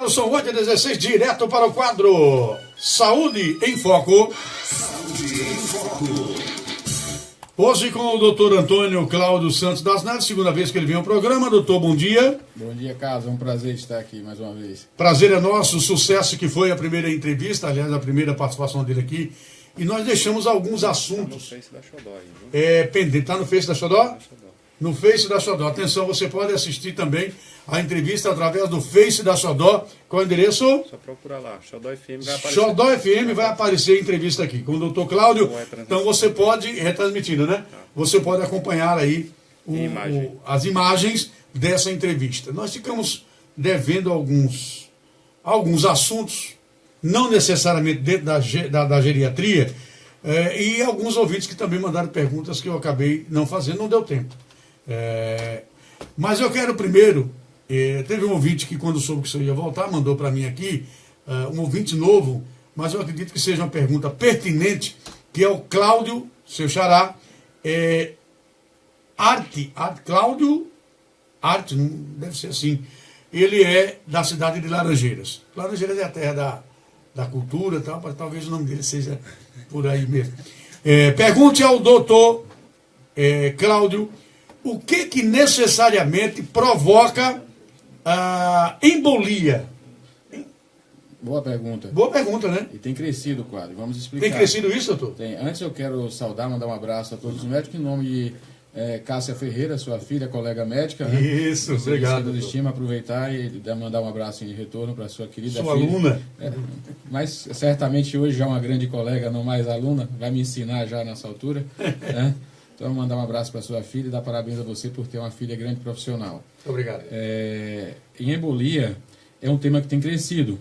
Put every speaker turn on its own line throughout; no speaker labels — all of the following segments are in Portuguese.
São 8h16, direto para o quadro Saúde em Foco.
Saúde em Foco.
Hoje com o doutor Antônio Cláudio Santos das Neves, segunda vez que ele vem ao programa. Doutor, bom dia.
Bom dia, Carlos. É um prazer estar aqui mais uma vez.
Prazer é nosso, sucesso que foi a primeira entrevista, aliás, a primeira participação dele aqui. E nós deixamos alguns assuntos.
Tá no Face da Xodó aí, viu?
Pendente. Está no Face da Xodó?
Da Xodó.
No Face da Xodó. Atenção, você pode assistir também a entrevista através do Face da Xodó. Qual é o endereço?
Só procurar lá. Xodó FM vai aparecer.
Xodó FM vai aparecer a entrevista aqui com o doutor Cláudio.
Ou é transmitido?
Então você pode, retransmitindo, né? Você pode acompanhar aí as imagens dessa entrevista. Nós ficamos devendo alguns assuntos, não necessariamente dentro da geriatria, e alguns ouvintes que também mandaram perguntas que eu acabei não fazendo, não deu tempo. Mas eu quero primeiro, teve um ouvinte que quando soube que isso ia voltar, mandou para mim aqui, um ouvinte novo, mas eu acredito que seja uma pergunta pertinente, que é o Cláudio, seu xará, Cláudio Arte, não deve ser assim, ele é da cidade de Laranjeiras. Laranjeiras é a terra da cultura, tal, mas talvez o nome dele seja por aí mesmo. Pergunte ao doutor Cláudio, o que necessariamente provoca a embolia?
Boa pergunta.
Boa pergunta, né?
E tem crescido o quadro. Vamos explicar.
Tem crescido isso, doutor?
Tem. Antes eu quero saudar, mandar um abraço a todos os médicos, em nome de Cássia Ferreira, sua filha, colega médica. Né?
Isso, obrigado.
De estima, aproveitar e mandar um abraço em retorno para sua querida
sua
filha.
Aluna.
Mas certamente hoje já é uma grande colega, não mais aluna, vai me ensinar já nessa altura. Né? Então, mandar um abraço para sua filha e dar parabéns a você por ter uma filha grande profissional.
Obrigado.
Em embolia, é um tema que tem crescido.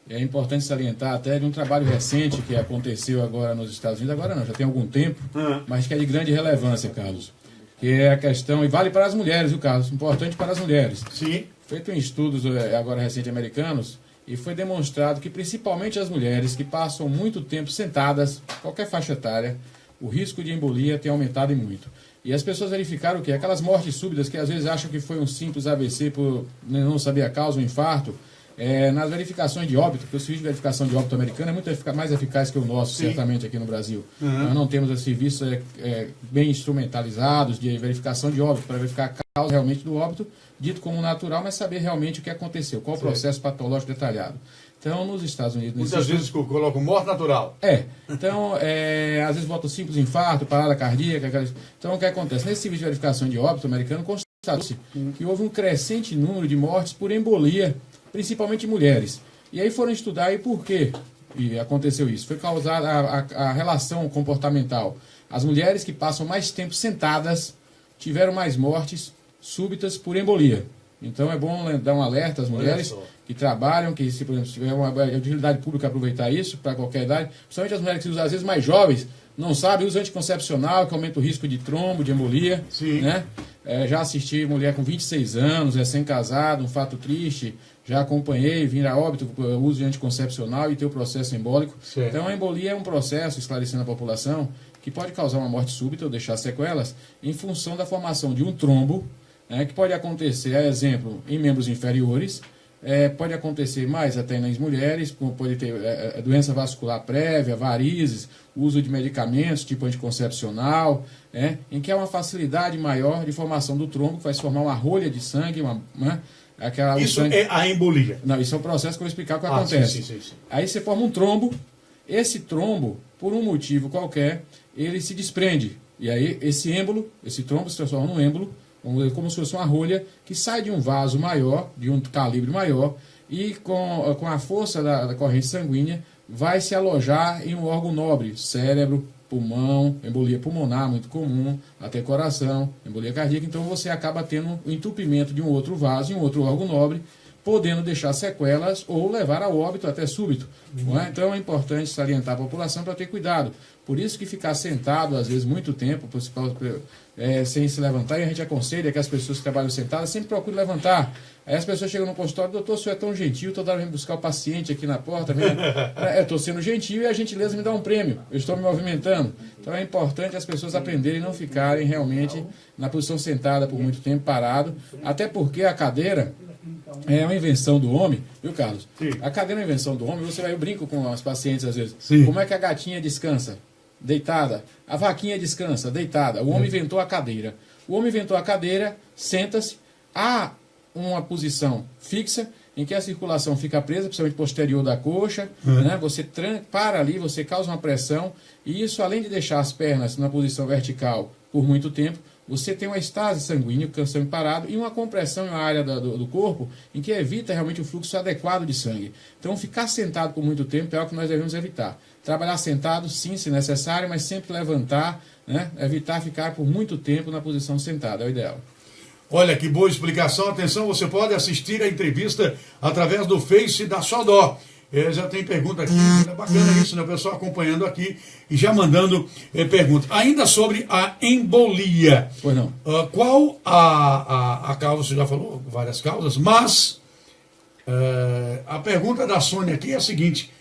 É importante salientar até de um trabalho recente que aconteceu agora nos Estados Unidos, agora não, já tem algum tempo, mas que é de grande relevância, Carlos. Que é a questão, e vale para as mulheres, viu, Carlos? Importante para as mulheres.
Sim.
Feito em estudos agora recentes americanos, e foi demonstrado que principalmente as mulheres que passam muito tempo sentadas, qualquer faixa etária, o risco de embolia tem aumentado e muito. E as pessoas verificaram o quê? Aquelas mortes súbitas que às vezes acham que foi um simples AVC por não saber a causa, um infarto. Nas verificações de óbito, porque o serviço de verificação de óbito americano é muito mais eficaz que o nosso, sim, certamente aqui no Brasil. Nós não temos serviços bem instrumentalizados de verificação de óbito, para verificar a causa realmente do óbito, dito como natural, mas saber realmente o que aconteceu, qual o processo patológico detalhado. Então, nos Estados Unidos...
Muitas vezes colocam morte natural.
Então, às vezes botam simples infarto, parada cardíaca. Então, o que acontece? Nesse serviço de verificação de óbito americano, constatou-se que houve um crescente número de mortes por embolia, principalmente mulheres. E aí foram estudar e por quê aconteceu isso. Foi causada a relação comportamental. As mulheres que passam mais tempo sentadas tiveram mais mortes súbitas por embolia. Então é bom dar um alerta às mulheres que trabalham, que se, por exemplo, tiver uma utilidade pública, aproveitar isso para qualquer idade, principalmente as mulheres que usam, às vezes mais jovens, não sabem, usam anticoncepcional, que aumenta o risco de trombo, de embolia. Sim. Né? Já assisti mulher com 26 anos, recém-casada, um fato triste, já acompanhei, vir a óbito por uso de anticoncepcional e ter o processo embólico. Certo. Então a embolia é um processo, esclarecendo a população, que pode causar uma morte súbita ou deixar sequelas em função da formação de um trombo, que pode acontecer, a exemplo, em membros inferiores, pode acontecer mais até nas mulheres, pode ter doença vascular prévia, varizes, uso de medicamentos tipo anticoncepcional, em que há uma facilidade maior de formação do trombo, que vai se formar uma rolha de sangue,
isso é a embolia?
Não, isso é um processo que eu vou explicar o que acontece.
Sim.
Aí você forma um trombo, esse trombo, por um motivo qualquer, ele se desprende, e aí esse trombo se transforma num êmbolo, como se fosse uma rolha que sai de um vaso maior, de um calibre maior, e com a força da corrente sanguínea vai se alojar em um órgão nobre, cérebro, pulmão, embolia pulmonar, muito comum, até coração, embolia cardíaca. Então você acaba tendo o entupimento de um outro vaso, em um outro órgão nobre, podendo deixar sequelas ou levar ao óbito até súbito. Então é importante salientar a população para ter cuidado. Por isso que ficar sentado, às vezes, muito tempo, sem se levantar, e a gente aconselha que as pessoas que trabalham sentadas sempre procurem levantar. Aí as pessoas chegam no consultório, doutor, o senhor é tão gentil, toda hora vem buscar o paciente aqui na porta. Eu estou sendo gentil e a gentileza me dá um prêmio, eu estou me movimentando. Então é importante as pessoas aprenderem e não ficarem realmente na posição sentada por muito tempo, parado, até porque a cadeira é uma invenção do homem, viu, Carlos?
Sim.
A cadeira é uma invenção do homem. Eu brinco com as pacientes às vezes.
Sim.
Como é que a gatinha descansa? Deitada. A vaquinha descansa, deitada. O homem inventou a cadeira. O homem inventou a cadeira, senta-se, há uma posição fixa em que a circulação fica presa, principalmente posterior da coxa, né? Você para ali, você causa uma pressão, e isso, além de deixar as pernas na posição vertical por muito tempo, você tem uma estase sanguínea, sangue parado, e uma compressão em uma área do corpo em que evita realmente o fluxo adequado de sangue. Então, ficar sentado por muito tempo é o que nós devemos evitar. Trabalhar sentado, sim, se necessário, mas sempre levantar, né? Evitar ficar por muito tempo na posição sentada, é o ideal.
Olha que boa explicação. Atenção, você pode assistir a entrevista através do Face da Xodó. Já tem pergunta aqui, é bacana isso, né? O pessoal acompanhando aqui e já mandando pergunta. Ainda sobre a embolia.
Pois não.
Qual a causa? Você já falou várias causas, mas a pergunta da Sônia aqui é a seguinte: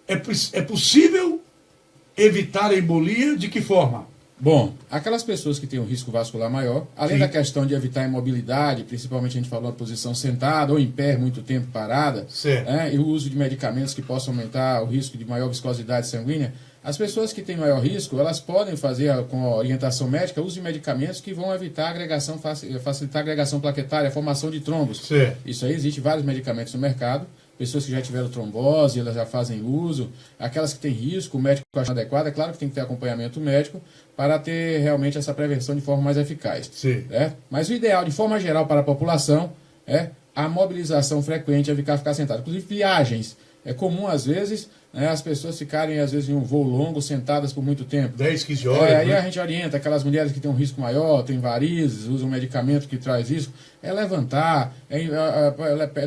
é possível evitar a embolia? De que forma?
Bom, aquelas pessoas que têm um risco vascular maior, além
Sim.
da questão de evitar a imobilidade, principalmente a gente falou na posição sentada ou em pé muito tempo parada,
Certo.
e o uso de medicamentos que possam aumentar o risco de maior viscosidade sanguínea, as pessoas que têm maior risco, elas podem fazer, com a orientação médica, uso de medicamentos que vão evitar a agregação, facilitar a agregação plaquetária, a formação de trombos.
Certo.
Isso aí, existe vários medicamentos no mercado. Pessoas que já tiveram trombose, elas já fazem uso. Aquelas que têm risco, o médico acha adequado, é claro que tem que ter acompanhamento médico para ter realmente essa prevenção de forma mais eficaz.
Sim.
Mas o ideal, de forma geral, para a população é a mobilização frequente, evitar ficar sentado. Inclusive, viagens. É comum, às vezes, as pessoas ficarem, às vezes, em um voo longo, sentadas por muito tempo.
10, 15 horas.
Aí a gente orienta aquelas mulheres que têm um risco maior, têm varizes, usam um medicamento que traz isso, levantar,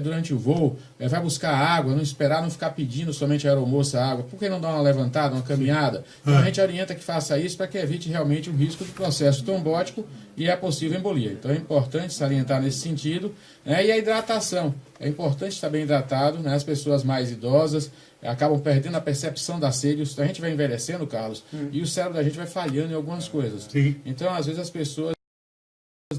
durante o voo, vai buscar água, não esperar, não ficar pedindo somente a aeromoça água. Por que não dar uma levantada, uma caminhada? Então a gente orienta que faça isso para que evite realmente o risco do processo trombótico e a possível embolia. Então é importante salientar nesse sentido. E a hidratação. É importante estar bem hidratado, né? As pessoas mais idosas acabam perdendo a percepção da sede. A gente vai envelhecendo, Carlos, e o cérebro da gente vai falhando em algumas coisas.
Sim.
Então, às vezes, as pessoas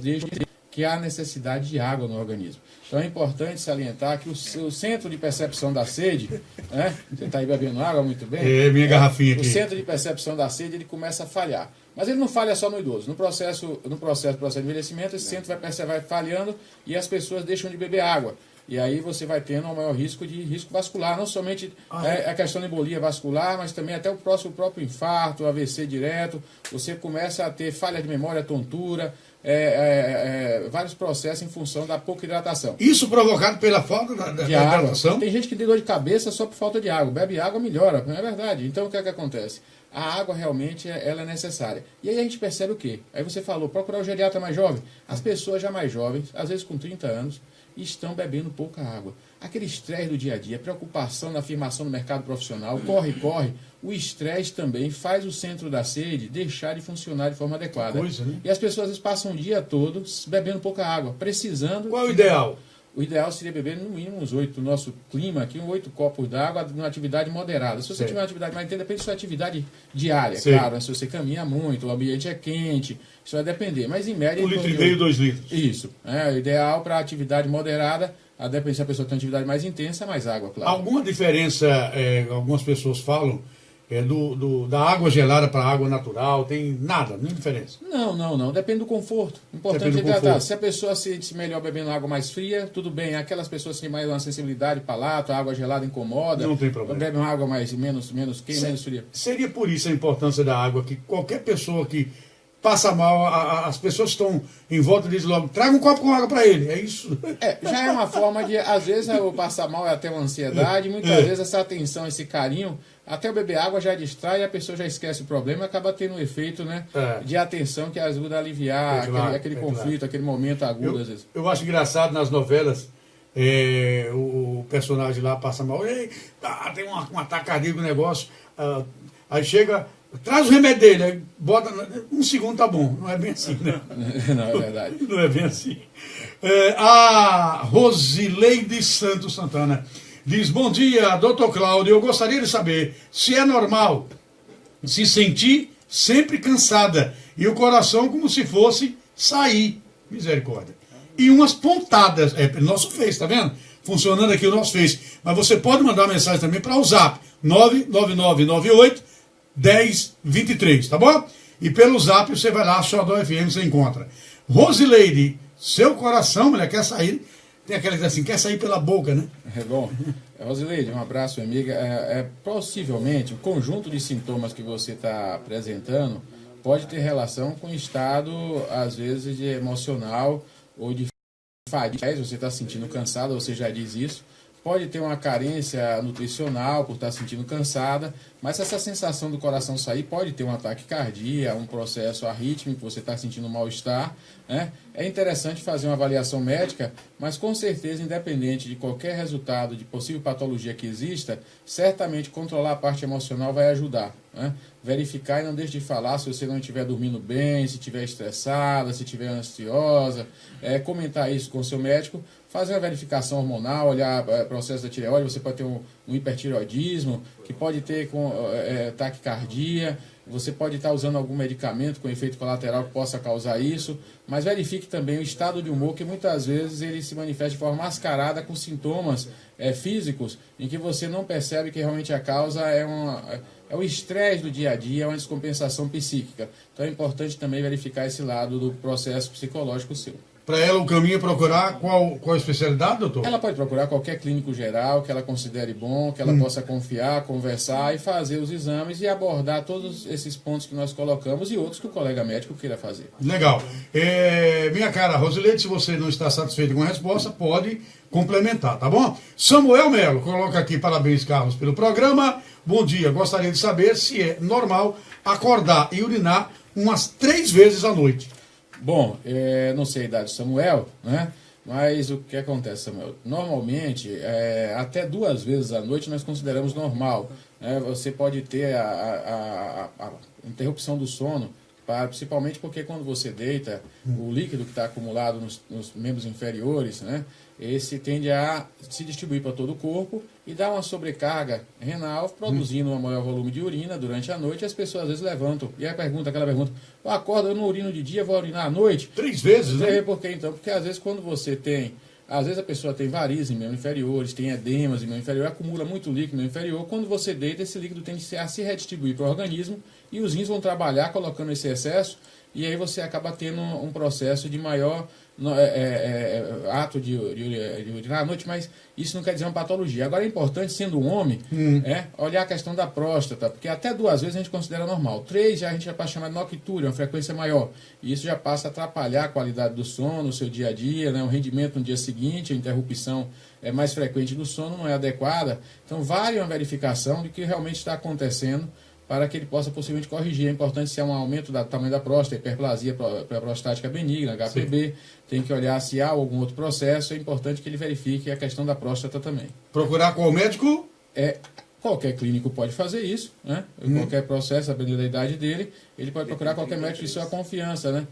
deixam que há necessidade de água no organismo. Então, é importante salientar que o centro de percepção da sede, né? Você está aí bebendo água muito bem?
Minha garrafinha aqui.
O centro de percepção da sede, ele começa a falhar. Mas ele não falha só no idoso. No processo de envelhecimento, esse centro vai falhando e as pessoas deixam de beber água. E aí você vai tendo um maior risco vascular, não somente a questão da embolia vascular, mas também até o próprio infarto, AVC direto. Você começa a ter falha de memória, tontura, vários processos em função da pouca hidratação.
Isso provocado pela falta da hidratação?
Tem gente que tem dor de cabeça só por falta de água. Bebe água, melhora, não é verdade? Então o que é que acontece? A água realmente ela é necessária. E aí a gente percebe o quê? Aí você falou, procurar o geriatra mais jovem. As pessoas já mais jovens, às vezes com 30 anos, estão bebendo pouca água. Aquele estresse do dia a dia, preocupação na afirmação no mercado profissional, corre, o estresse também faz o centro da sede deixar de funcionar de forma adequada.
Coisa, né?
E as pessoas às vezes passam o dia todo bebendo pouca água, precisando...
Qual é o ideal?
O ideal seria beber no mínimo uns 8, no nosso clima aqui, 8 copos d'água numa atividade moderada. Se você tiver uma atividade mais intensa, depende da sua atividade diária, claro. Se você caminha muito, o ambiente é quente, isso vai depender. Mas em média...
1,5 litro, 2 litros.
Isso. O ideal para atividade moderada, a depender se a pessoa tem uma atividade mais intensa, mais água, claro.
Alguma diferença, algumas pessoas falam, da água gelada para a água natural? Tem nada, nenhuma diferença?
Não. Depende do conforto. Importante é hidratar. Se a pessoa se sente melhor bebendo água mais fria, tudo bem. Aquelas pessoas que têm mais uma sensibilidade palato, a água gelada incomoda.
Não tem problema.
Bebe uma água menos fria.
Seria por isso a importância da água, que qualquer pessoa que passa mal, as pessoas que estão em volta dizem logo, traga um copo com água para ele. É isso?
Já é uma forma de, às vezes, o passar mal é até uma ansiedade, muitas vezes essa atenção, esse carinho, até o beber água já distrai e a pessoa já esquece o problema e acaba tendo um efeito, né, de atenção que ajuda a aliviar aquele conflito, aquele momento agudo, às vezes.
Eu acho engraçado nas novelas, o personagem lá passa mal, tem um ataque cardíaco, um negócio, aí chega... Traz o remédio dele, aí bota, um segundo tá bom. Não é bem assim, né?
Não, é verdade.
Não é bem assim. A Rosileide Santos Santana diz, bom dia, doutor Cláudio, eu gostaria de saber se é normal se sentir sempre cansada e o coração como se fosse sair. Misericórdia. e umas pontadas. É nosso Face, tá vendo? Funcionando aqui o nosso Face. Mas você pode mandar mensagem também para o Zap 99998 1023, tá bom? E pelo Zap você vai lá, Xodó FM, você encontra. Rosileide, seu coração, mulher, quer sair. Tem aquela que diz assim, quer sair pela boca, né?
É bom. Rosileide, um abraço, minha amiga. Possivelmente, o conjunto de sintomas que você está apresentando pode ter relação com o estado, às vezes, de emocional ou de fadiga. Você está se sentindo cansada, você já diz isso. Pode ter uma carência nutricional por estar se sentindo cansada, mas essa sensação do coração sair pode ter um ataque cardíaco, um processo arrítmico, você está sentindo mal-estar, né? É interessante fazer uma avaliação médica, mas com certeza, independente de qualquer resultado de possível patologia que exista, certamente controlar a parte emocional vai ajudar, né? Verificar e não deixe de falar se você não estiver dormindo bem, se estiver estressada, se estiver ansiosa, comentar isso com o seu médico, fazer uma verificação hormonal, olhar o processo da tireoide, você pode ter um hipertireoidismo, que pode ter taquicardia, você pode estar usando algum medicamento com efeito colateral que possa causar isso, mas verifique também o estado de humor, que muitas vezes ele se manifesta de forma mascarada com sintomas físicos, em que você não percebe que realmente a causa é o estresse do dia a dia, é uma descompensação psíquica. Então é importante também verificar esse lado do processo psicológico seu.
Para ela, o caminho é procurar qual especialidade, doutor?
Ela pode procurar qualquer clínico geral que ela considere bom, que ela possa confiar, conversar e fazer os exames e abordar todos esses pontos que nós colocamos e outros que o colega médico queira fazer.
Legal. Minha cara Rosileide, se você não está satisfeito com a resposta, pode complementar, tá bom? Samuel Melo, coloca aqui, parabéns, Carlos, pelo programa. Bom dia, gostaria de saber se é normal acordar e urinar umas 3 vezes à noite.
Bom, não sei a idade do Samuel, né? Mas o que acontece, Samuel? Normalmente, até 2 vezes à noite nós consideramos normal. Né? Você pode ter a interrupção do sono, principalmente porque quando você deita, o líquido que está acumulado nos membros inferiores, né? Esse tende a se distribuir para todo o corpo e dar uma sobrecarga renal, produzindo um maior volume de urina durante a noite, e as pessoas às vezes levantam. E aí aquela pergunta, eu acordo, eu não urino de dia, vou urinar à noite?
3 vezes, né?
Por quê, então? Porque às vezes quando você tem... Às vezes a pessoa tem varizes em membros inferiores, tem edemas em membro inferior, acumula muito líquido no membro inferior. Quando você deita, esse líquido tende a se redistribuir para o organismo e os rins vão trabalhar colocando esse excesso, e aí você acaba tendo um processo de maior ato de urinar à noite, mas isso não quer dizer uma patologia. Agora é importante, sendo um homem, olhar a questão da próstata, porque até 2 vezes a gente considera normal. 3 a gente já passa a chamar de noctúria, uma frequência maior. E isso já passa a atrapalhar a qualidade do sono, o seu dia a dia, né, o rendimento no dia seguinte, a interrupção mais frequente do sono não é adequada. Então vale uma verificação de que realmente está acontecendo, para que ele possa possivelmente corrigir. É importante se há um aumento do tamanho da próstata, hiperplasia prostática benigna, HPB, sim. Tem que olhar se há algum outro processo, é importante que ele verifique a questão da próstata também.
Procurar qual médico?
Qualquer clínico pode fazer isso, né? Qualquer processo, dependendo da idade dele, ele pode procurar qualquer médico de sua confiança, né?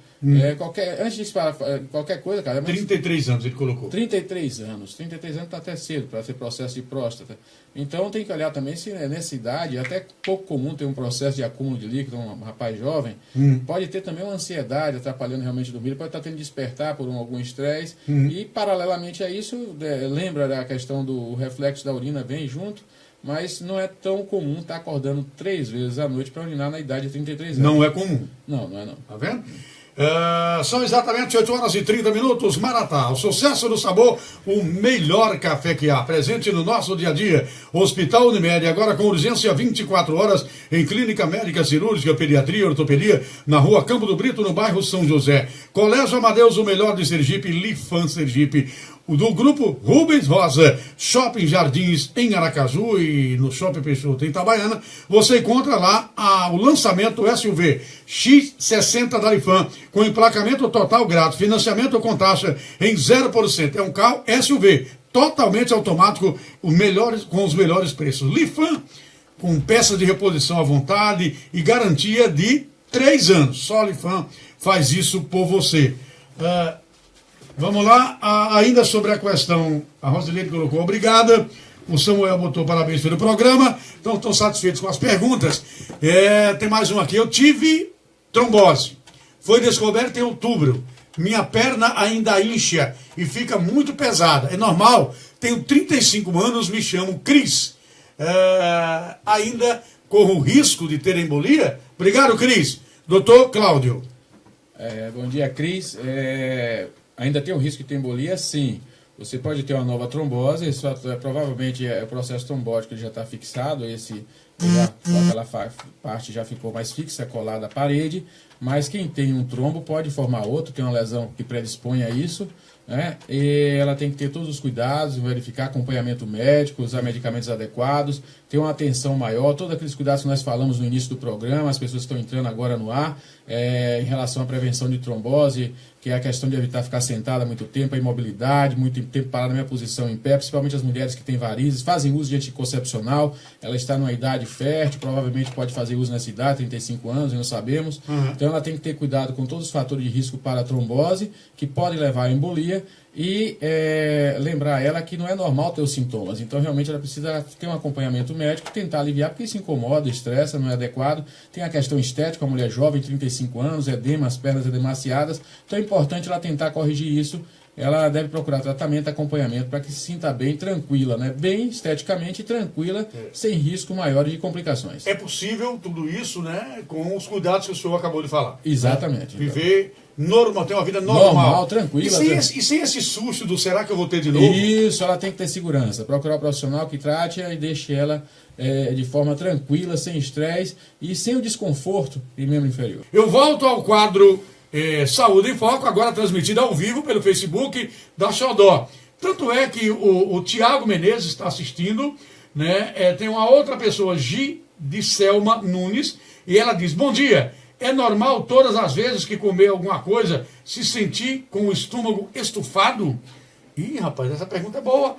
Antes de falar qualquer coisa, cara...
33 anos ele colocou.
33 anos está até cedo para ter processo de próstata. Então tem que olhar também se nessa idade, até pouco comum ter um processo de acúmulo de líquido, um rapaz jovem, pode ter também uma ansiedade atrapalhando realmente o dormir, pode estar tendo que despertar por algum estresse, e paralelamente a isso, lembra da questão do reflexo da urina, vem junto, mas não é tão comum estar acordando 3 vezes à noite para urinar na idade de 33 anos.
Não é comum.
Não é não.
Tá vendo? São exatamente 8 horas e 30 minutos. Maratá, o sucesso do sabor, o melhor café que há. Presente no nosso dia a dia. Hospital Unimed, agora com urgência 24 horas em clínica médica, cirúrgica, pediatria, ortopedia, na rua Campo do Brito, no bairro São José. Colégio Amadeus, o melhor de Sergipe, Lifan Sergipe. Do grupo Rubens Rosa, Shopping Jardins em Aracaju e no Shopping Peixoto em Itabaiana, você encontra lá o lançamento SUV X60 da Lifan, com emplacamento total grátis, financiamento com taxa em 0%. É um carro SUV, totalmente automático, com os melhores preços. Lifan, com peças de reposição à vontade e garantia de 3 anos. Só a Lifan faz isso por você. Vamos lá, ainda sobre a questão, a Rosileide colocou obrigada, o Samuel botou parabéns pelo programa, então estão satisfeitos com as perguntas. Tem mais um aqui, eu tive trombose, foi descoberto em outubro, minha perna ainda incha e fica muito pesada. É normal? Tenho 35 anos, me chamo Cris. Ainda corro o risco de ter embolia? Obrigado, Cris. Doutor Cláudio.
Bom dia, Cris. Ainda tem o risco de ter embolia? Sim. Você pode ter uma nova trombose, isso provavelmente o processo trombótico já está fixado, aquela parte já ficou mais fixa, colada à parede, mas quem tem um trombo pode formar outro, tem uma lesão que predispõe a isso, né? E ela tem que ter todos os cuidados, verificar acompanhamento médico, usar medicamentos adequados, ter uma atenção maior, todos aqueles cuidados que nós falamos no início do programa, as pessoas que estão entrando agora no ar, em relação à prevenção de trombose, que é a questão de evitar ficar sentada muito tempo, a imobilidade, muito tempo parada na minha posição em pé, principalmente as mulheres que têm varizes, fazem uso de anticoncepcional, ela está numa idade fértil, provavelmente pode fazer uso nessa idade, 35 anos, não sabemos. Então ela tem que ter cuidado com todos os fatores de risco para a trombose, que podem levar à embolia, e lembrar ela que não é normal ter os sintomas, então realmente ela precisa ter um acompanhamento médico, tentar aliviar, porque isso incomoda, estressa, não é adequado. Tem a questão estética, uma mulher jovem, 35 anos, edema, as pernas edemaciadas, então é importante ela tentar corrigir isso. Ela deve procurar tratamento, acompanhamento, para que se sinta bem, tranquila, né? Bem esteticamente tranquila, sem risco maior de complicações.
É possível tudo isso, né, com os cuidados que o senhor acabou de falar.
Exatamente.
Né? Viver normal, ter uma vida normal.
Tranquila.
E sem esse susto do será que eu vou ter de novo?
Isso, ela tem que ter segurança. Procurar um profissional que trate e deixe ela de forma tranquila, sem estresse e sem o desconforto em membro inferior.
Eu volto ao quadro Saúde em Foco, agora transmitido ao vivo pelo Facebook da Xodó. Tanto é que o Tiago Menezes está assistindo, né? Tem uma outra pessoa, Gi de Selma Nunes, e ela diz: bom dia, é normal todas as vezes que comer alguma coisa se sentir com o estômago estufado? Ih, rapaz, essa pergunta é boa.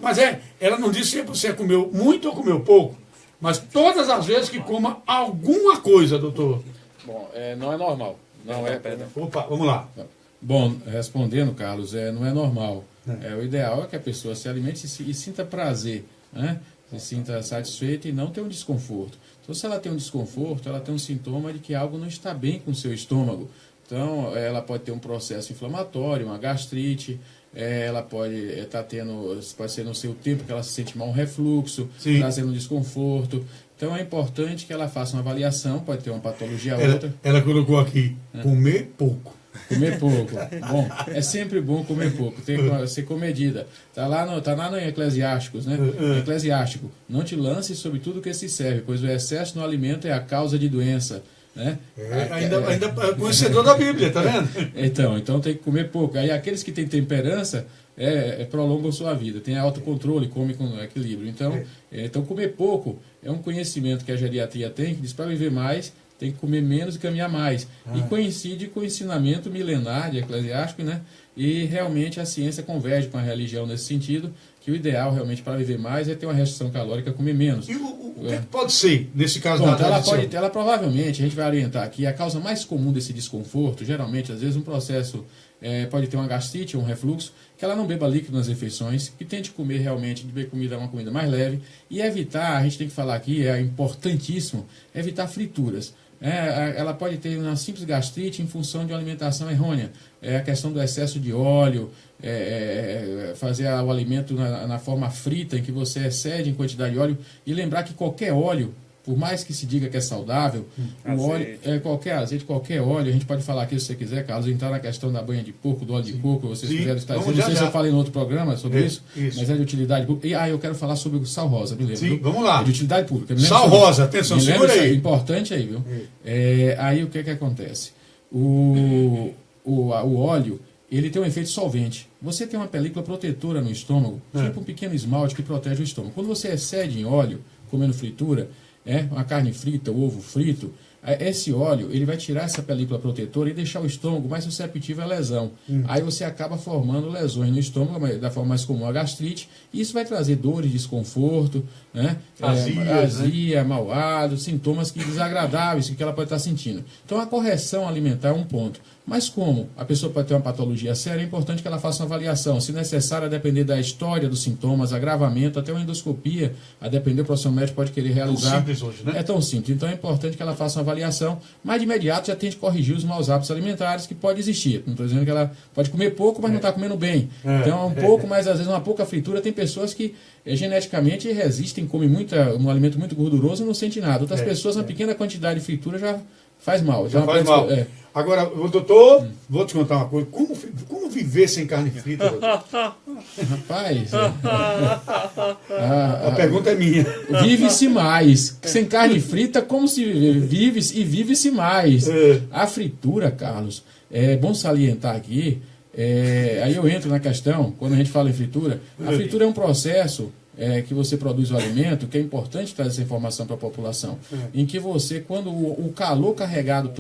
Mas ela não disse se você comeu muito ou comeu pouco, mas todas as vezes que coma alguma coisa, doutor.
Bom, não é normal. Não é, perdão.
Opa, vamos lá.
Bom, respondendo, Carlos, não é normal. O ideal é que a pessoa se alimente e sinta prazer, né? Se sinta satisfeita e não tenha um desconforto. Então, se ela tem um desconforto, ela tem um sintoma de que algo não está bem com o seu estômago. Então, ela pode ter um processo inflamatório, uma gastrite, ela pode estar tendo, pode ser no seu tempo que ela se sente mal, um refluxo, trazendo um desconforto. Então, é importante que ela faça uma avaliação, pode ter uma patologia ou outra.
Ela colocou aqui, comer pouco.
Comer pouco. Bom, é sempre bom comer pouco, tem que ser com medida. Está lá no Eclesiásticos, né? Eclesiástico, não te lances sobre tudo que se serve, pois o excesso no alimento é a causa de doença. Né?
Ainda é conhecedor da Bíblia, tá vendo?
Então tem que comer pouco. Aí aqueles que têm temperança prolongam sua vida, tem autocontrole, come com equilíbrio. Então comer pouco é um conhecimento que a geriatria tem, que diz para viver mais, tem que comer menos e caminhar mais. E coincide com o ensinamento milenar de Eclesiástico, né? E realmente a ciência converge com a religião nesse sentido, que o ideal realmente para viver mais é ter uma restrição calórica, comer menos.
E o que pode ser, nesse caso
ela provavelmente, a gente vai orientar aqui, a causa mais comum desse desconforto, geralmente, às vezes um processo, pode ter uma gastrite ou um refluxo, que ela não beba líquido nas refeições, que tente comer realmente, beber uma comida mais leve, e evitar, a gente tem que falar aqui, é importantíssimo, evitar frituras. Ela pode ter uma simples gastrite em função de uma alimentação errônea. A questão do excesso de óleo, fazer o alimento na forma frita, em que você excede em quantidade de óleo, e lembrar que qualquer óleo, por mais que se diga que é saudável, o óleo, qualquer azeite, qualquer óleo, a gente pode falar aqui se você quiser, Carlos, entrar na questão da banha de porco, do óleo de coco, vocês quiserem estar dizendo, não sei se eu falei em outro programa sobre isso, mas é de utilidade pública. E eu quero falar sobre o sal rosa, me lembro.
Sim, vamos lá.
É de utilidade pública.
Sal rosa, atenção, segura aí.
Importante aí, viu? Aí o que acontece? O óleo, ele tem um efeito solvente. Você tem uma película protetora no estômago, tipo um pequeno esmalte que protege o estômago. Quando você excede em óleo, comendo fritura, uma carne frita, o ovo frito, esse óleo ele vai tirar essa película protetora e deixar o estômago mais susceptível à lesão. Aí você acaba formando lesões no estômago, da forma mais comum a gastrite, e isso vai trazer dores, desconforto, né? Azia, mau hálito, sintomas desagradáveis que ela pode estar sentindo. Então a correção alimentar é um ponto. Mas como a pessoa pode ter uma patologia séria, é importante que ela faça uma avaliação. Se necessário, a depender da história dos sintomas, agravamento, até uma endoscopia, a depender do profissional médico pode querer realizar.
É tão simples hoje, né?
É tão simples. Então é importante que ela faça uma avaliação, mas de imediato já tente corrigir os maus hábitos alimentares que pode existir. Não estou dizendo que ela pode comer pouco, mas não está comendo bem. Então um pouco, mas às vezes uma pouca fritura. Tem pessoas que geneticamente resistem, comem um alimento muito gorduroso e não sente nada. Outras pessoas, uma pequena quantidade de fritura já faz mal.
Já faz mal. Agora, doutor, vou te contar uma coisa. Como viver sem carne frita, doutor?
Rapaz,
a pergunta é minha.
Vive-se mais. Sem carne frita, como se vive e vive-se mais. A fritura, Carlos, é bom salientar aqui, aí eu entro na questão, quando a gente fala em fritura, a fritura é um processo que você produz o alimento, que é importante trazer essa informação para a população, em que você, quando o calor carregado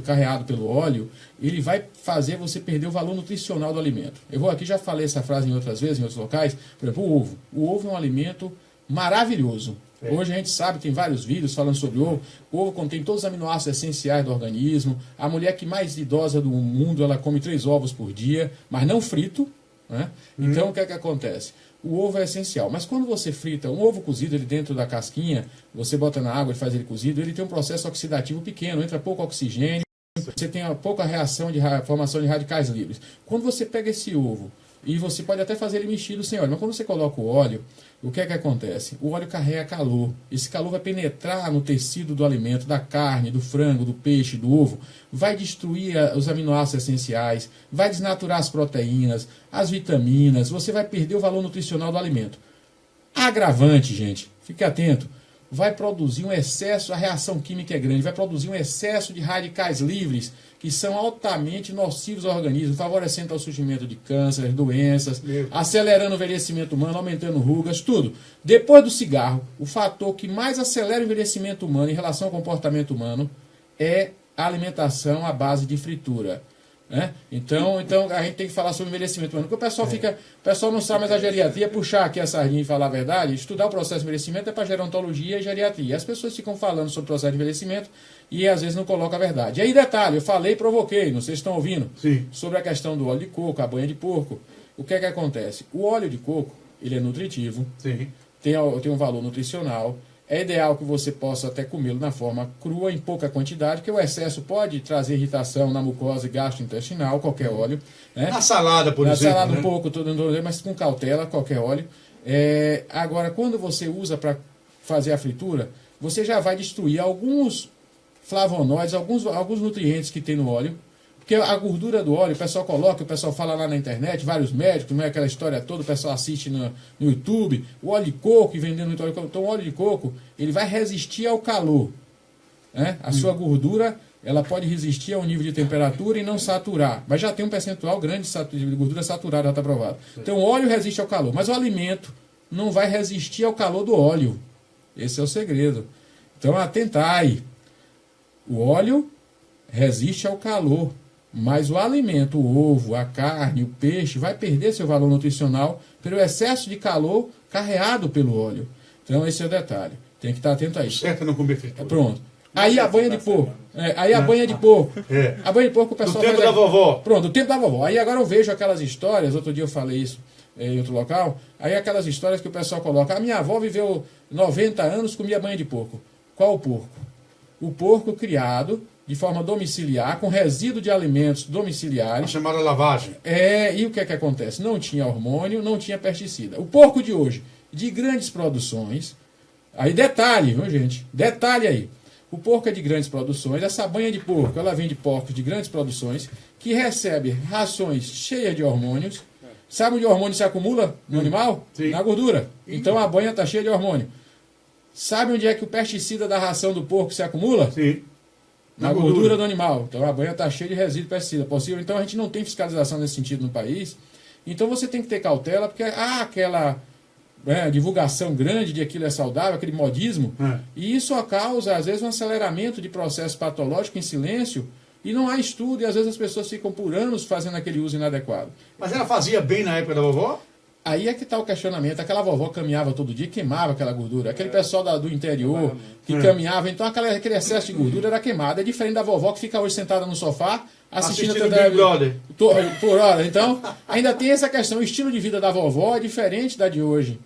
pelo óleo, ele vai fazer você perder o valor nutricional do alimento. Eu vou aqui, já falei essa frase em outras vezes, em outros locais, por exemplo, o ovo. O ovo é um alimento maravilhoso. Hoje a gente sabe, tem vários vídeos falando sobre o ovo. O ovo contém todos os aminoácidos essenciais do organismo. A mulher que mais idosa do mundo, ela come 3 ovos por dia, mas não frito. Né? Então, o que é que acontece? O ovo é essencial, mas quando você frita um ovo cozido, ele dentro da casquinha, você bota na água e faz ele cozido, ele tem um processo oxidativo pequeno, entra pouco oxigênio, você tem pouca reação de formação de radicais livres. Quando você pega esse ovo, e você pode até fazer ele mexido sem óleo, mas quando você coloca o óleo, o que é que acontece? O óleo carrega calor. Esse calor vai penetrar no tecido do alimento, da carne, do frango, do peixe, do ovo, vai destruir os aminoácidos essenciais, vai desnaturar as proteínas, as vitaminas, você vai perder o valor nutricional do alimento. Agravante, gente, fique atento, vai produzir um excesso, a reação química é grande, vai produzir um excesso de radicais livres, que são altamente nocivos ao organismo, favorecendo o surgimento de cânceres, doenças, acelerando o envelhecimento humano, aumentando rugas, tudo. Depois do cigarro, o fator que mais acelera o envelhecimento humano em relação ao comportamento humano é a alimentação à base de fritura. Né? Então a gente tem que falar sobre envelhecimento humano, porque o pessoal não sabe, mas a geriatria, puxar aqui a sardinha e falar a verdade, estudar o processo de envelhecimento é para gerontologia e geriatria. As pessoas ficam falando sobre o processo de envelhecimento e às vezes não colocam a verdade. E aí, detalhe, eu falei e provoquei, não sei se estão ouvindo, sobre a questão do óleo de coco, a banha de porco. O que é que acontece? O óleo de coco, ele é nutritivo, tem um valor nutricional. É ideal que você possa até comê-lo na forma crua, em pouca quantidade, porque o excesso pode trazer irritação na mucosa e gastrointestinal, qualquer óleo. Né?
Na salada, por exemplo.
Na salada um pouco, mas com cautela, qualquer óleo. Agora, quando você usa para fazer a fritura, você já vai destruir alguns flavonoides, alguns nutrientes que tem no óleo. Porque a gordura do óleo, o pessoal coloca, o pessoal fala lá na internet, vários médicos, não é aquela história toda, o pessoal assiste no YouTube, o óleo de coco e vendendo muito óleo de coco. Então o óleo de coco, ele vai resistir ao calor. Né? A sua gordura, ela pode resistir ao nível de temperatura e não saturar. Mas já tem um percentual grande de gordura saturada, já está provado. Então o óleo resiste ao calor, mas o alimento não vai resistir ao calor do óleo. Esse é o segredo. Então atentai. O óleo resiste ao calor. Mas o alimento, o ovo, a carne, o peixe, vai perder seu valor nutricional pelo excesso de calor carreado pelo óleo. Então, esse é o detalhe. Tem que estar atento a isso.
Certo, não comer fritura.
Pronto. Aí a banha de porco. A banha de porco. A banha de porco, o pessoal...
Do tempo da vovó.
Pronto, do tempo da vovó. Aí agora eu vejo aquelas histórias, outro dia eu falei isso em outro local, aí aquelas histórias que o pessoal coloca, a minha avó viveu 90 anos, comia banha de porco. Qual o porco? O porco criado de forma domiciliar, com resíduo de alimentos domiciliares.
A chamada lavagem.
E o que é que acontece? Não tinha hormônio, não tinha pesticida. O porco de hoje, de grandes produções, aí detalhe, viu gente? Detalhe aí. O porco é de grandes produções, essa banha de porco, ela vem de porcos de grandes produções, que recebe rações cheias de hormônios. Sabe onde o hormônio se acumula no animal?
Sim.
Na gordura. Então a banha está cheia de hormônio. Sabe onde é que o pesticida da ração do porco se acumula?
Sim.
Na gordura do animal. Então a banha está cheia de resíduo de pesticida possível. Então a gente não tem fiscalização nesse sentido no país. Então você tem que ter cautela, porque há aquela divulgação grande de aquilo é saudável, aquele modismo, e isso causa, às vezes, um aceleramento de processo patológico em silêncio, e não há estudo, e às vezes as pessoas ficam por anos fazendo aquele uso inadequado.
Mas ela fazia bem na época da vovó?
Aí é que está o questionamento. Aquela vovó caminhava todo dia, queimava aquela gordura. Aquele pessoal do interior que caminhava, então aquele excesso de gordura era queimado. É diferente da vovó que fica hoje sentada no sofá assistindo
Big Brother.
por hora. Então, ainda tem essa questão. O estilo de vida da vovó é diferente da de hoje.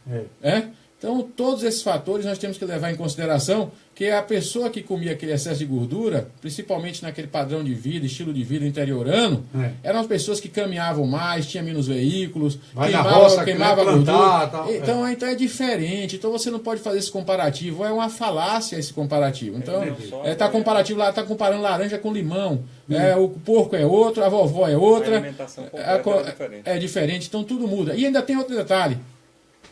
Então, todos esses fatores nós temos que levar em consideração, que a pessoa que comia aquele excesso de gordura, principalmente naquele padrão de vida, estilo de vida interiorano, eram as pessoas que caminhavam mais, tinham menos veículos, queimava gordura.
Tal,
então é diferente. Então você não pode fazer esse comparativo. É uma falácia esse comparativo. Então, tá comparando laranja com limão. O porco é outro, a vovó é outra.
A alimentação é diferente.
É diferente. Então tudo muda. E ainda tem outro detalhe.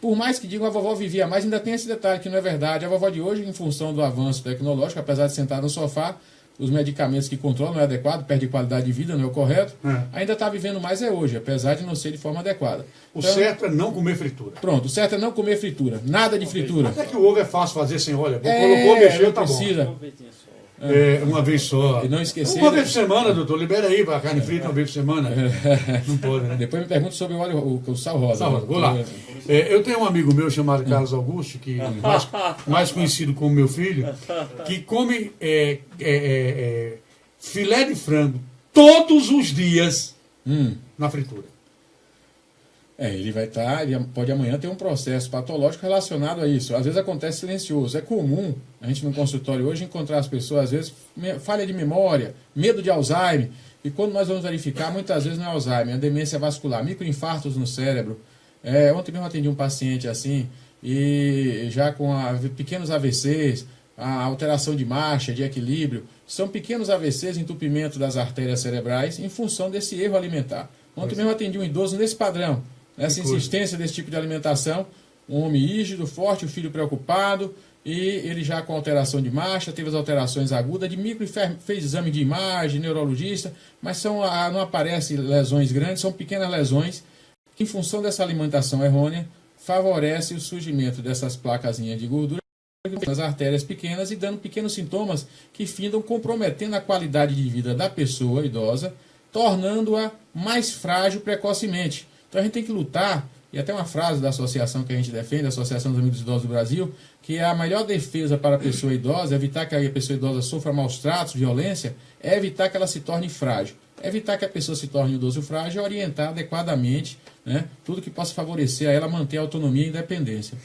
Por mais que digam que a vovó vivia mais, ainda tem esse detalhe que não é verdade. A vovó de hoje, em função do avanço tecnológico, apesar de sentar no sofá, os medicamentos que controlam não é adequado, perde qualidade de vida, não é o correto, ainda está vivendo mais hoje, apesar de não ser de forma adequada.
O certo é não comer fritura.
Pronto, o certo é não comer fritura. Nada de fritura.
Até que o ovo é fácil fazer sem óleo. Colocou, mexeu, tá
precisa.
bom. Uma vez só.
E não esquecer.
Uma vez por semana, doutor. Libera aí para carne frita uma vez por semana. Não pode, né?
Depois me pergunta sobre o sal rosa.
Sal rosa. Vou lá. Eu tenho um amigo meu chamado Carlos Augusto, que mais conhecido como meu filho, que come filé de frango todos os dias na fritura. Ele pode amanhã ter um processo patológico relacionado a isso. Às vezes acontece silencioso. É comum, a gente no consultório hoje, encontrar as pessoas, às vezes, falha de memória, medo de Alzheimer. E quando nós vamos verificar, muitas vezes não é Alzheimer, é demência vascular, microinfartos no cérebro. Ontem mesmo atendi um paciente assim, e já com pequenos AVCs, a alteração de marcha, de equilíbrio. São pequenos AVCs, entupimento das artérias cerebrais, em função desse erro alimentar. Ontem mesmo atendi um idoso nesse padrão. Essa insistência desse tipo de alimentação, um homem rígido, forte, o filho preocupado, e ele já com alteração de marcha, teve as alterações agudas, de fez exame de imagem, neurologista, mas não aparecem lesões grandes, são pequenas lesões, que em função dessa alimentação errônea, favorece o surgimento dessas placazinhas de gordura nas artérias pequenas e dando pequenos sintomas que findam comprometendo a qualidade de vida da pessoa idosa, tornando-a mais frágil precocemente. Então a gente tem que lutar, e até uma frase da associação que a gente defende, a Associação dos Amigos Idosos do Brasil, que a melhor defesa para a pessoa idosa, evitar que a pessoa idosa sofra maus tratos, violência, é evitar que ela se torne frágil. Evitar que a pessoa se torne idoso frágil é orientar adequadamente, né, tudo que possa favorecer a ela manter a autonomia e a independência.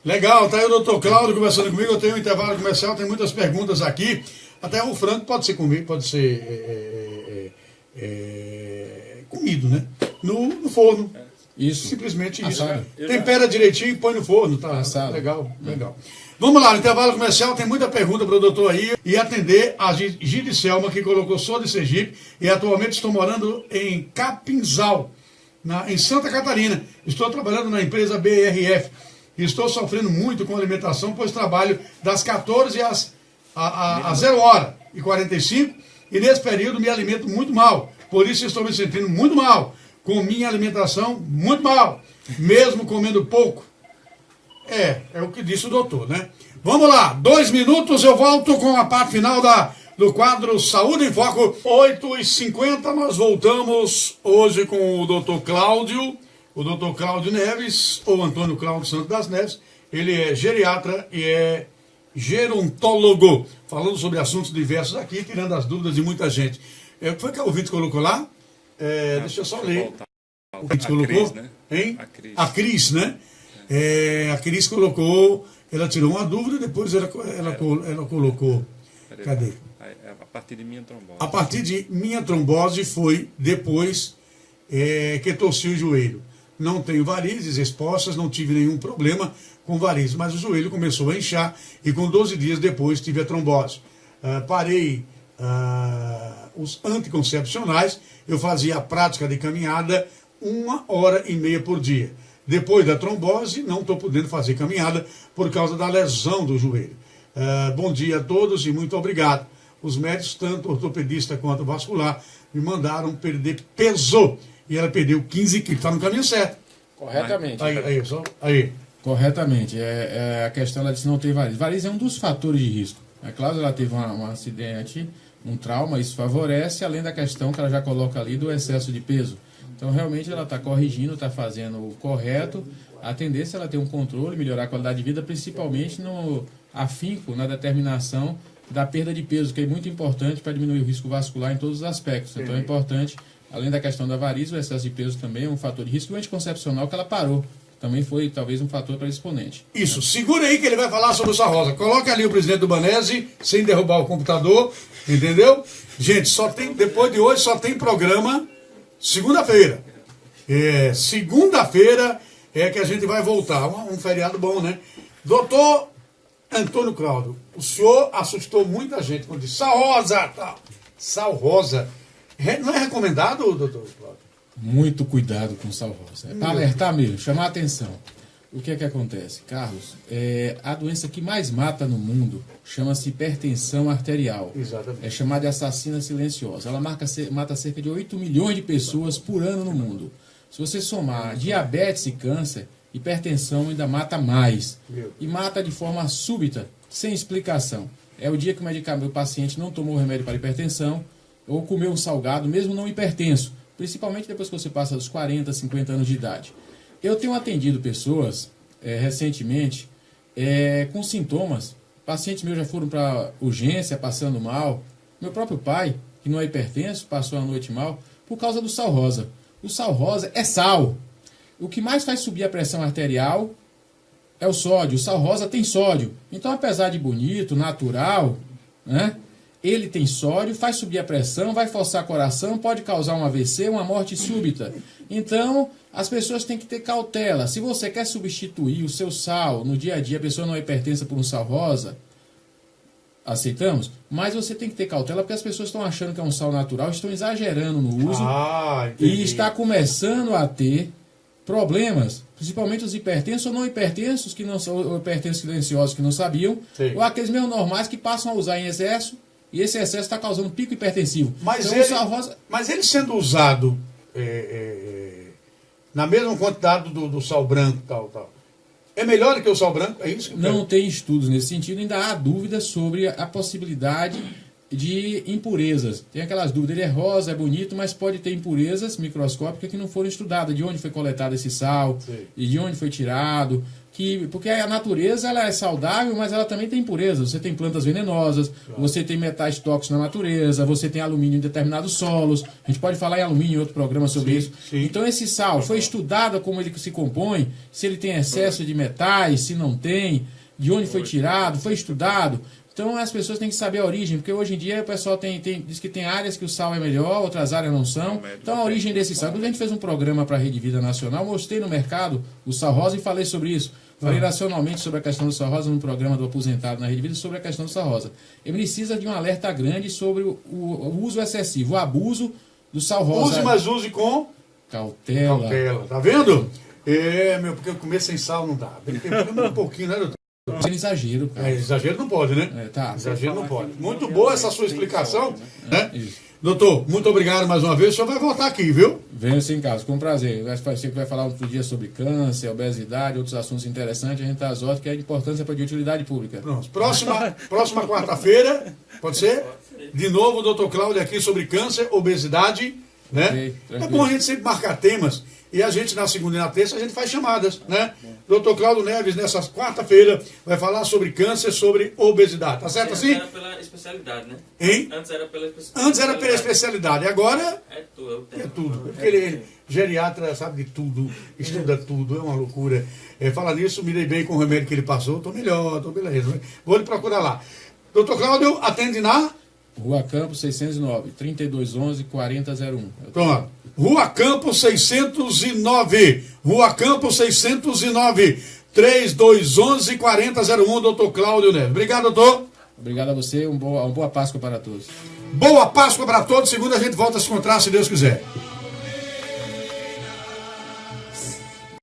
Legal, tá aí o doutor Cláudio conversando comigo. Eu tenho um intervalo comercial, tem muitas perguntas aqui. Até o frango pode ser comido, pode ser comido, né? No forno.
Isso.
Simplesmente isso.
Assado.
Tempera direitinho e põe no forno, tá?
Assado.
Legal. Vamos lá, no intervalo comercial tem muita pergunta para o doutor aí. E atender a Gidicelma, que colocou sou de Sergipe e atualmente estou morando em Capinzal, em Santa Catarina. Estou trabalhando na empresa BRF. Estou sofrendo muito com alimentação, pois trabalho das 14 às 0h45 e nesse período me alimento muito mal. Por isso estou me sentindo muito mal, com minha alimentação muito mal, mesmo comendo pouco. É o que disse o doutor, né? Vamos lá, 2 minutos, eu volto com a parte final do quadro Saúde em Foco. 8h50, nós voltamos hoje com o doutor Cláudio. O doutor Cláudio Neves, ou Antônio Cláudio Santos das Neves, ele é geriatra e é gerontólogo, falando sobre assuntos diversos aqui, tirando as dúvidas de muita gente. Foi que o ouvinte colocou lá? Deixa eu só ler. O ouvinte colocou?
Cris, né?
Hein? A Cris, né? A Cris colocou, ela tirou uma dúvida, depois ela colocou. Cadê?
A partir de minha trombose.
A partir de minha trombose foi depois que torci o joelho. Não tenho varizes expostas, não tive nenhum problema com varizes, mas o joelho começou a inchar e com 12 dias depois tive a trombose. Parei os anticoncepcionais, eu fazia a prática de caminhada 1h30 por dia. Depois da trombose, não estou podendo fazer caminhada por causa da lesão do joelho. Bom dia a todos e muito obrigado. Os médicos, tanto ortopedista quanto vascular, me mandaram perder peso. E ela perdeu 15 quilos. Está no caminho certo.
Corretamente.
Aí.
Corretamente. A questão, ela disse não tem varizes. Varizes é um dos fatores de risco. A Cláudia, ela teve um acidente, um trauma, isso favorece, além da questão que ela já coloca ali do excesso de peso. Então, realmente, ela está corrigindo, está fazendo o correto. A tendência é ela ter um controle, melhorar a qualidade de vida, principalmente no afinco, na determinação da perda de peso, que é muito importante para diminuir o risco vascular em todos os aspectos. Então, é importante, além da questão da varizes, o excesso de peso também é um fator de risco. E o anticoncepcional que ela parou também foi, talvez, um fator para exponente.
Isso, segura aí que ele vai falar sobre o Sarrosa. Coloca ali o presidente do Banese, sem derrubar o computador, entendeu? Gente, depois de hoje só tem programa segunda-feira. Segunda-feira é que a gente vai voltar. Um feriado bom, né? Doutor Antônio Cláudio, o senhor assustou muita gente quando disse Sarrosa, tal. Sarrosa. Não é recomendado, doutor Cláudio?
Muito cuidado com o sal rosa. É para alertar mesmo, chamar a atenção. O que é que acontece? Carlos, a doença que mais mata no mundo chama-se hipertensão arterial.
Exatamente.
É chamada de assassina silenciosa. Ela mata cerca de 8 milhões de pessoas por ano no mundo. Se você somar diabetes e câncer, hipertensão ainda mata mais. E mata de forma súbita, sem explicação. É o dia que o paciente não tomou o remédio para hipertensão ou comeu um salgado, mesmo não hipertenso. Principalmente depois que você passa dos 40, 50 anos de idade. Eu tenho atendido pessoas, recentemente, com sintomas. Pacientes meus já foram para urgência, passando mal. Meu próprio pai, que não é hipertenso, passou a noite mal, por causa do sal rosa. O sal rosa é sal. O que mais faz subir a pressão arterial é o sódio. O sal rosa tem sódio. Então, apesar de bonito, natural, né? Ele tem sódio, faz subir a pressão, vai forçar o coração, pode causar um AVC, uma morte súbita. Então, as pessoas têm que ter cautela. Se você quer substituir o seu sal no dia a dia, a pessoa não é hipertensa por um sal rosa, aceitamos? Mas você tem que ter cautela porque as pessoas estão achando que é um sal natural, estão exagerando no uso e está começando a ter problemas, principalmente os hipertensos ou não hipertensos, que não são, ou hipertensos silenciosos que não sabiam, ou aqueles meio normais que passam a usar em excesso. E esse excesso está causando pico hipertensivo.
Mas,
então, o sal rosa...
mas ele sendo usado na mesma quantidade do sal branco, tal, é melhor do que o sal branco? É isso?
Não tem estudos nesse sentido, ainda há dúvidas sobre a possibilidade de impurezas. Tem aquelas dúvidas, ele é rosa, é bonito, mas pode ter impurezas microscópicas que não foram estudadas. De onde foi coletado esse sal, e de onde foi tirado... Porque a natureza ela é saudável, mas ela também tem impurezas. Você tem plantas venenosas, você tem metais tóxicos na natureza, você tem alumínio em determinados solos. A gente pode falar em alumínio em outro programa sobre isso. Sim. Então esse sal foi estudado como ele se compõe, se ele tem excesso de metais, se não tem, de onde foi tirado, foi estudado. Então as pessoas têm que saber a origem, porque hoje em dia o pessoal diz que tem áreas que o sal é melhor, outras áreas não são. Então a origem desse sal. Quando a gente fez um programa para a Rede Vida Nacional, mostrei no mercado o sal rosa e falei sobre isso. Falei racionalmente sobre a questão do sal rosa no programa do aposentado na Rede Vida sobre a questão do sal rosa. Ele precisa de um alerta grande sobre o uso excessivo, o abuso do sal rosa.
Use, mas use com
cautela.
Tá vendo? Porque eu comer sem sal não dá. Tem que ter um pouquinho, né, doutor?
Sem exagero, cara.
Exagero não pode, né? Exagero não pode. Muito boa essa sua explicação. Né? Doutor, muito obrigado mais uma vez. O senhor vai voltar aqui, viu?
Venho sim, Carlos, com prazer. Você vai falar outro dia sobre câncer, obesidade, outros assuntos interessantes. A gente está às ordens, que é de importância para a utilidade pública.
Pronto. Próxima quarta-feira, pode ser? De novo, o doutor Cláudio aqui sobre câncer, obesidade. Né?
Okay,
é bom a gente sempre marcar temas. E a gente, na segunda e na terça, a gente faz chamadas, né? Doutor Cláudio Neves, nessa quarta-feira, vai falar sobre câncer, sobre obesidade. Tá certo assim?
Antes era pela especialidade, né?
Hein?
Antes era pela especialidade.
Antes era pela especialidade. Agora
é tudo.
É tudo. Porque ele geriatra, sabe de tudo, estuda tudo, é uma loucura. Fala nisso, me dei bem com o remédio que ele passou, tô melhor, tô beleza. Vou lhe procurar lá. Doutor Cláudio, atende na...
Rua Campos 609, 3211 4001.
Pronto. Rua Campos 609. Rua Campos 609. 3211 4001, doutor Cláudio Neves. Obrigado, doutor.
Obrigado a você, uma boa Páscoa para todos.
Boa Páscoa para todos. Segunda a gente volta a se encontrar, se Deus quiser.